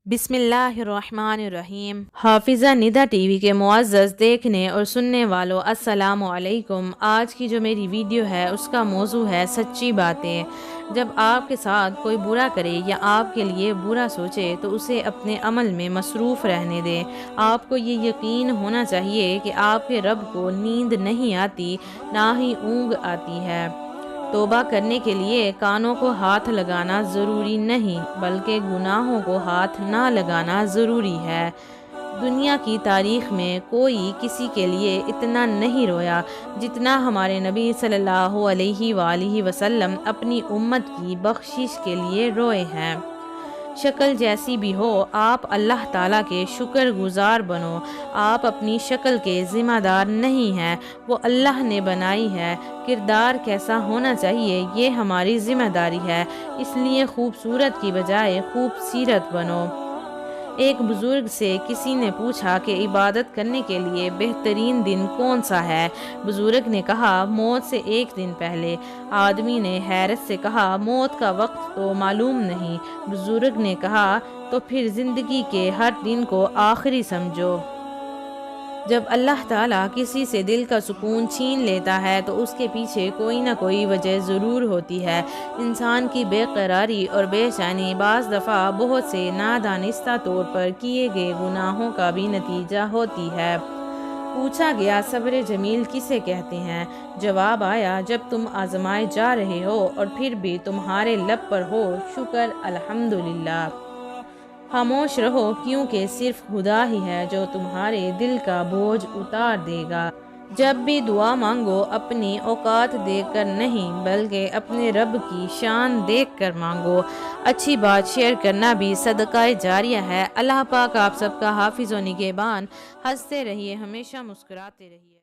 بسم اللہ الرحمن الرحیم۔ حافظہ ندا ٹی وی کے معزز دیکھنے اور سننے والوں السلام علیکم۔ آج کی جو میری ویڈیو ہے اس کا موضوع ہے سچی باتیں۔ جب آپ کے ساتھ کوئی برا کرے یا آپ کے لیے برا سوچے تو اسے اپنے عمل میں مصروف رہنے دیں۔ آپ کو یہ یقین ہونا چاہیے کہ آپ کے رب کو نیند نہیں آتی، نہ ہی اونگ آتی ہے۔ توبہ کرنے کے لیے کانوں کو ہاتھ لگانا ضروری نہیں، بلکہ گناہوں کو ہاتھ نہ لگانا ضروری ہے۔ دنیا کی تاریخ میں کوئی کسی کے لیے اتنا نہیں رویا جتنا ہمارے نبی صلی اللہ علیہ وآلہ وسلم اپنی امت کی بخشش کے لیے روئے ہیں۔ شکل جیسی بھی ہو، آپ اللہ تعالیٰ کے شکر گزار بنو۔ آپ اپنی شکل کے ذمہ دار نہیں ہیں، وہ اللہ نے بنائی ہے۔ کردار کیسا ہونا چاہیے یہ ہماری ذمہ داری ہے، اس لیے خوبصورت کی بجائے خوبصیرت بنو۔ ایک بزرگ سے کسی نے پوچھا کہ عبادت کرنے کے لیے بہترین دن کون سا ہے؟ بزرگ نے کہا موت سے ایک دن پہلے۔ آدمی نے حیرت سے کہا موت کا وقت تو معلوم نہیں۔ بزرگ نے کہا تو پھر زندگی کے ہر دن کو آخری سمجھو۔ جب اللہ تعالیٰ کسی سے دل کا سکون چھین لیتا ہے تو اس کے پیچھے کوئی نہ کوئی وجہ ضرور ہوتی ہے۔ انسان کی بے قراری اور بے چینی بعض دفعہ بہت سے نادانستہ طور پر کیے گئے گناہوں کا بھی نتیجہ ہوتی ہے۔ پوچھا گیا صبر جمیل کسے کہتے ہیں؟ جواب آیا جب تم آزمائے جا رہے ہو اور پھر بھی تمہارے لب پر ہو شکر الحمدللہ۔ خاموش رہو کیونکہ صرف خدا ہی ہے جو تمہارے دل کا بوجھ اتار دے گا۔ جب بھی دعا مانگو اپنی اوقات دیکھ کر نہیں بلکہ اپنے رب کی شان دیکھ کر مانگو۔ اچھی بات شیئر کرنا بھی صدقہ جاریہ ہے۔ اللہ پاک آپ سب کا حافظ و نگہبان۔ ہنستے رہیے، ہمیشہ مسکراتے رہیے۔